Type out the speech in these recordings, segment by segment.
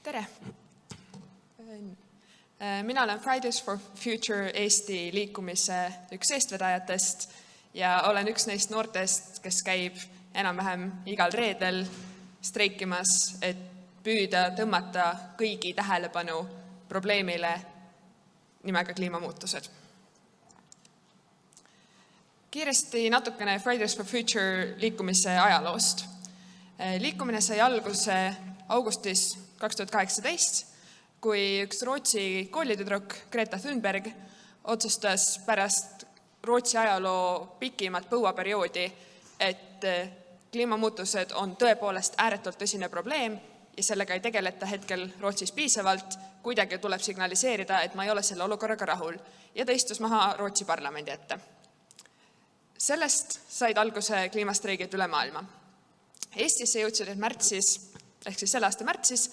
Tere! Mina olen Fridays for Future Eesti liikumise üks eestvedajatest ja olen üks neist noortest, kes käib enam-vähem igal reedel streikimas, et püüda tõmmata kõigi tähelepanu probleemile nimega kliimamuutused. Kiiresti natukene Fridays for Future liikumise ajaloost. Liikumine sai alguse augustis 2018, kui üks Rootsi koolitüdruk Greta Thunberg otsustas pärast Rootsi ajaloo pikimat põuaperioodi, et kliimamuutused on tõepoolest ääretult tõsine probleem ja sellega ei tegeleta hetkel Rootsis piisavalt, kuidagi tuleb signaliseerida, et ma ei ole selle olukorraga rahul, ja ta istus maha Rootsi parlamendi ette. Sellest said alguse kliimastreigid üle maailma. Eestisse jõudsid märtsis, ehk siis selle aasta märtsis,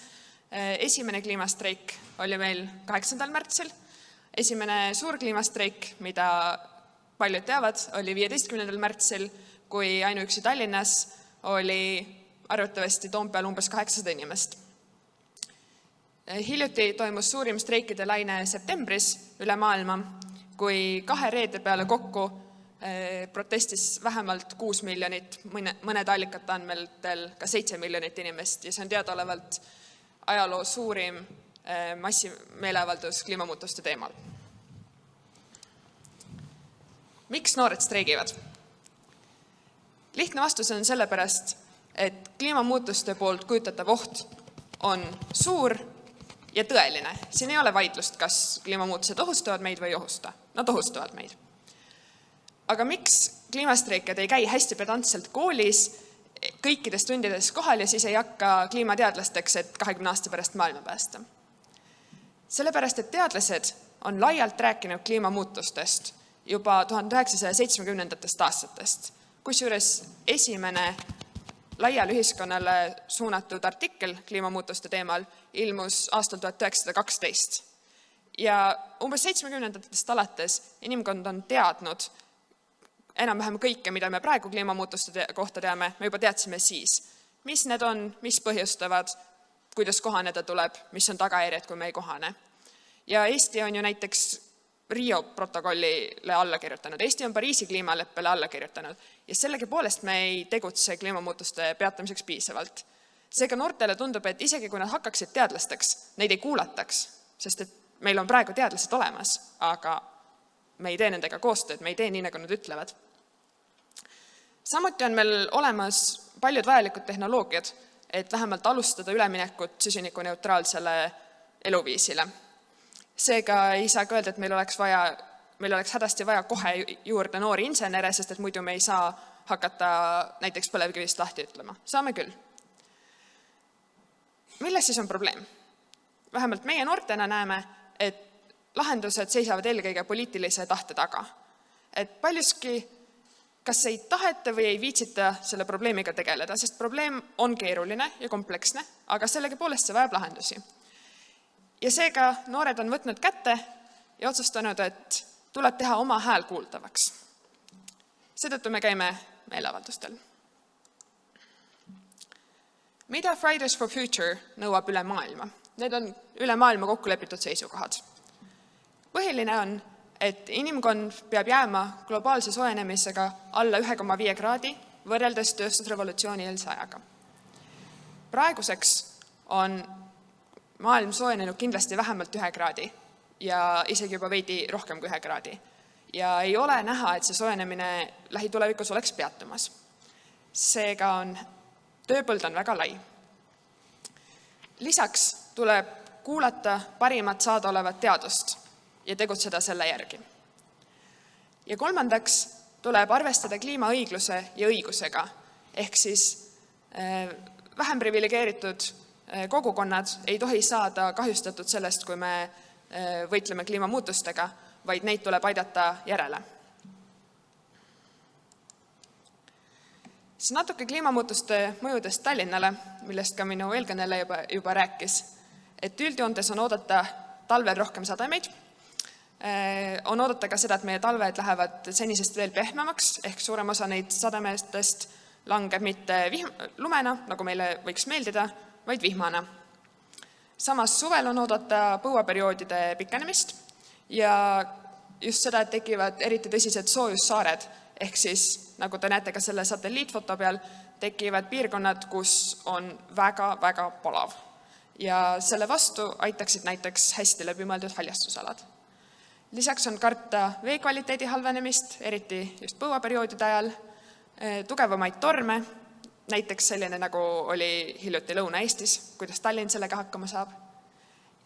esimene kliimastreik oli meil 8. märtsil, esimene suur kliimastreik, mida paljud teavad, oli 15. märtsil, kui ainuüksi Tallinnas oli arvatavasti Toompeal umbes 800 inimest. Hiljuti toimus suurim streikide laine septembris üle maailma, kui 2 reede peale kokku protestis vähemalt 6 miljonit, mõned allikate andmetel ka 7 miljonit inimest ja see on teadaolevalt ajaloo suurim massimeeleavaldus kliimamuutuste teemal. Miks noored streigivad? Lihtne vastus on sellepärast, et kliimamuutuste poolt kujutatav oht on suur ja tõeline. Siin ei ole vaidlust, kas kliimamuutused ohustavad meid või ei ohusta. Nad ohustavad meid. Aga miks kliimastreikad ei käi hästi pedantselt koolis, kõikides tundides kohal ja siis ei hakka kliimateadlasteks, et 20 aasta pärast maailma päästa? Sellepärast, et teadlased on laialt rääkinud kliimamuutustest juba 1970. aastatest, kusjuures esimene laial ühiskonnale suunatud artikkel kliimamuutuste teemal ilmus aastal 1912. Ja umbes 70. alates inimkond on teadnud enam-vähem kõike, mida me praegu kliimamuutuste kohta teame, me juba teadsime siis. Mis need on, mis põhjustavad, kuidas kohaneda tuleb, mis on tagajärjed, kui me ei kohane. Ja Eesti on ju näiteks Rio protokollile alla kirjutanud, Eesti on Pariisi kliimaleppele alla kirjutanud ja sellegi poolest me ei tegutse kliimamuutuste peatamiseks piisavalt. Seega noortele tundub, et isegi kui nad hakkaksid teadlasteks, neid ei kuulataks, sest et meil on praegu teadlased olemas, aga me ei tee nendega koostööd, me ei tee nii, nagu nad ütlevad. Samuti on meil olemas paljud vajalikud tehnoloogiad, et vähemalt alustada üleminekut süsinikuneutraalsele eluviisile. Seega ei saa öelda, et meil oleks hädasti vaja kohe juurde noori insenere, sest et muidu me ei saa hakata näiteks põlevkivist lahti ütlema. Saame küll. Milles siis on probleem? Vähemalt meie noortena näeme, et lahendused seisavad eelkõige poliitilise tahte taga. Et paljuski kas ei taheta või ei viitsita selle probleemiga tegeleda, sest probleem on keeruline ja kompleksne, aga sellegi poolest see vajab lahendusi. Ja seega noored on võtnud kätte ja otsustanud, et tuleb teha oma hääl kuuldavaks. Seetõttu me käime meeleavaldustel. Mida Fridays for Future nõuab üle maailma? Need on üle maailma kokku lepitud seisukohad. Põhiline on, et inimkond peab jääma globaalse soojenemisega alla 1,5 kraadi võrreldes tööstusrevolutsiooni eelse ajaga. Praeguseks on maailm soojenenud kindlasti vähemalt 1 kraadi ja isegi juba veidi rohkem kui 1 kraadi. Ja ei ole näha, et see soojenemine lähitulevikus oleks peatumas. Seega on tööpõld on väga lai. Lisaks tuleb kuulata parimat saadaolevat teadust ja tegutseda selle järgi. Ja kolmandaks tuleb arvestada kliimaõigluse ja õigusega, ehk siis vähem privilegeeritud kogukonnad ei tohi saada kahjustatud sellest, kui me võitleme kliimamuutustega, vaid neid tuleb aidata järele. Siis natuke kliimamuutuste mõjudest Tallinnale, millest ka minu eelkõneleja juba rääkis, et üldjoontes on oodata talvel rohkem sademeid, on oodata ka seda, et meie talved lähevad senisest veel pehmemaks, ehk suurem osa neid sademetest langeb mitte lumena, nagu meile võiks meeldida, vaid vihmana. Samas suvel on oodata põuaperioodide pikenemist ja just seda, et tekivad eriti tõsised soojussaared, ehk siis, nagu te näete ka selle satelliitfoto peal, tekivad piirkonnad, kus on väga-väga palav. Ja selle vastu aitaksid näiteks hästi läbimõeldud haljastusalad. Lisaks on karta vee kvaliteedi halvenemist, eriti just põuaperioodide ajal, tugevamaid torme, näiteks selline, nagu oli hiljuti Lõuna-Eestis, kuidas Tallinn sellega hakkama saab,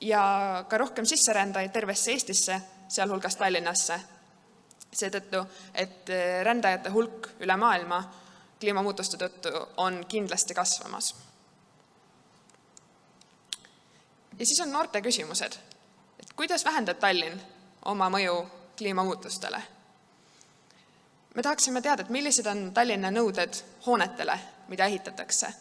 ja ka rohkem sisserändajaid tervesse Eestisse, sealhulgas Tallinnasse. Seetõttu, et rändajate hulk üle maailma kliimamuutuste tõttu on kindlasti kasvamas. Ja siis on noorte küsimused, et kuidas vähendab Tallinn oma mõju kliimamuutustele. Me tahaksime teada, et millised on Tallinna nõuded hoonetele, mida ehitatakse.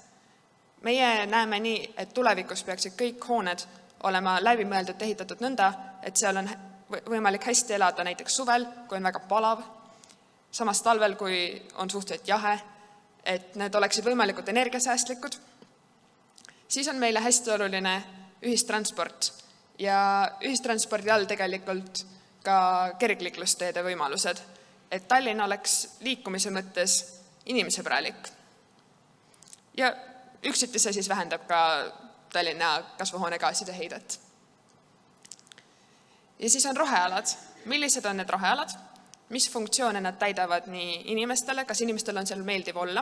Meie näeme nii, et tulevikus peaksid kõik hooned olema läbimõeldult ehitatud nõnda, et seal on võimalik hästi elada näiteks suvel, kui on väga palav, samas talvel, kui on suhteliselt jahe, et need oleksid võimalikult energiasäästlikud. Siis on meile hästi oluline ühistransport ja ühistranspordi all tegelikult ka kergliiklusteede võimalused, et Tallinn oleks liikumise mõttes inimesõbralik. Ja üksiti see siis vähendab ka Tallinna kasvuhoonegaaside heidet. Ja siis on rohealad. Millised on need rohealad? Mis funktsioone nad täidavad nii inimestele, kas inimestel on seal meeldiv olla?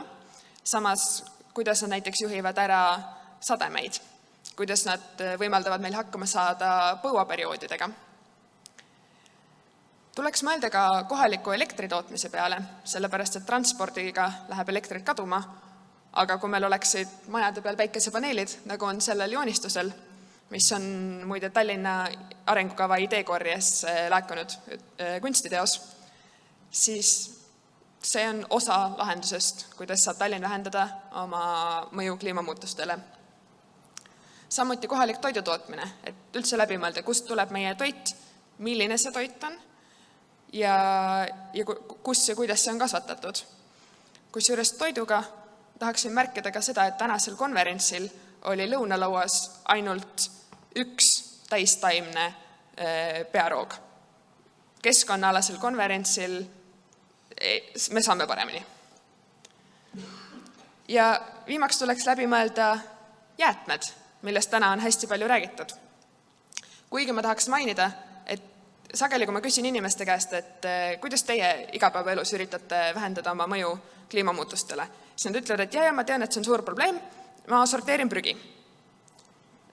Samas, kuidas nad näiteks juhivad ära sademeid? Kuidas nad võimaldavad meil hakkama saada põuaperioodidega? Tuleks mõelda ka kohaliku elektritootmise peale, sellepärast, et transpordiga läheb elektrit kaduma, aga kui meil oleksid majade peal päikesepaneelid, nagu on sellel joonistusel, mis on muide Tallinna arengukava ideekorjes laekunud kunstiteos, siis see on osa lahendusest, kuidas saab Tallinn vähendada oma mõju kliimamuutustele. Samuti kohalik toidutootmine, et üldse läbi mõelda, kust tuleb meie toit, milline see toit on ja kus ja kuidas see on kasvatatud. Kusjuures toiduga tahaksin märkida ka seda, et tänasel konverentsil oli lõunalauas ainult üks täistaimne pearoog. Keskkonnaalasel konverentsil me saame paremini. Ja viimaks tuleks läbi mõelda jäätmed, millest täna on hästi palju räägitud. Kuigi ma tahaks mainida, et sageli, kui ma küsin inimeste käest, et kuidas teie igapäevaelus üritate vähendada oma mõju kliimamuutustele, siis nad ütlevad, et ja, ma tean, et see on suur probleem, ma sorteerin prügi.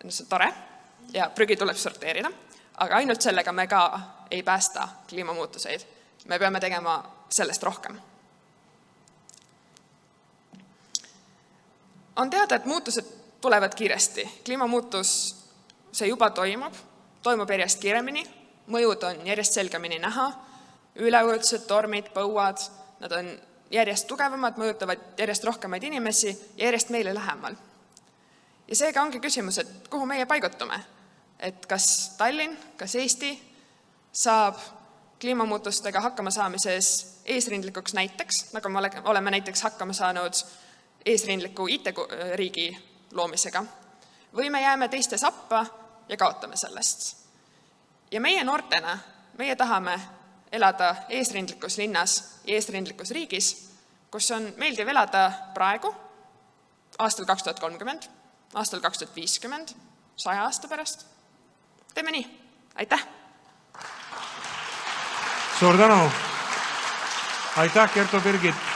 See on tore ja prügi tuleb sorteerida, aga ainult sellega me ka ei päästa kliimamuutuseid. Me peame tegema sellest rohkem. On teada, et muutused tulevad kiiresti. Kliimamuutus, see juba toimub järjest kiiremini, mõjud on järjest selgemini näha, üleujutused, tormid, põuad, nad on järjest tugevamad, mõjutavad järjest rohkemaid inimesi ja järjest meile lähemal. Ja seega ongi küsimus, et kuhu meie paigutume, et kas Tallinn, kas Eesti saab kliimamuutustega hakkama saamises eesrindlikuks näiteks, nagu me oleme näiteks hakkama saanud eesrindliku IT-riigi loomisega, või me jääme teiste sappa ja kaotame sellest. Ja meie noortena, meie tahame elada eesrindlikus linnas ja eesrindlikus riigis, kus on meeldiv elada praegu, aastal 2030, aastal 2050, 100 aasta pärast. Teeme nii. Aitäh! Suur tänu! Aitäh, Kertu Birgit!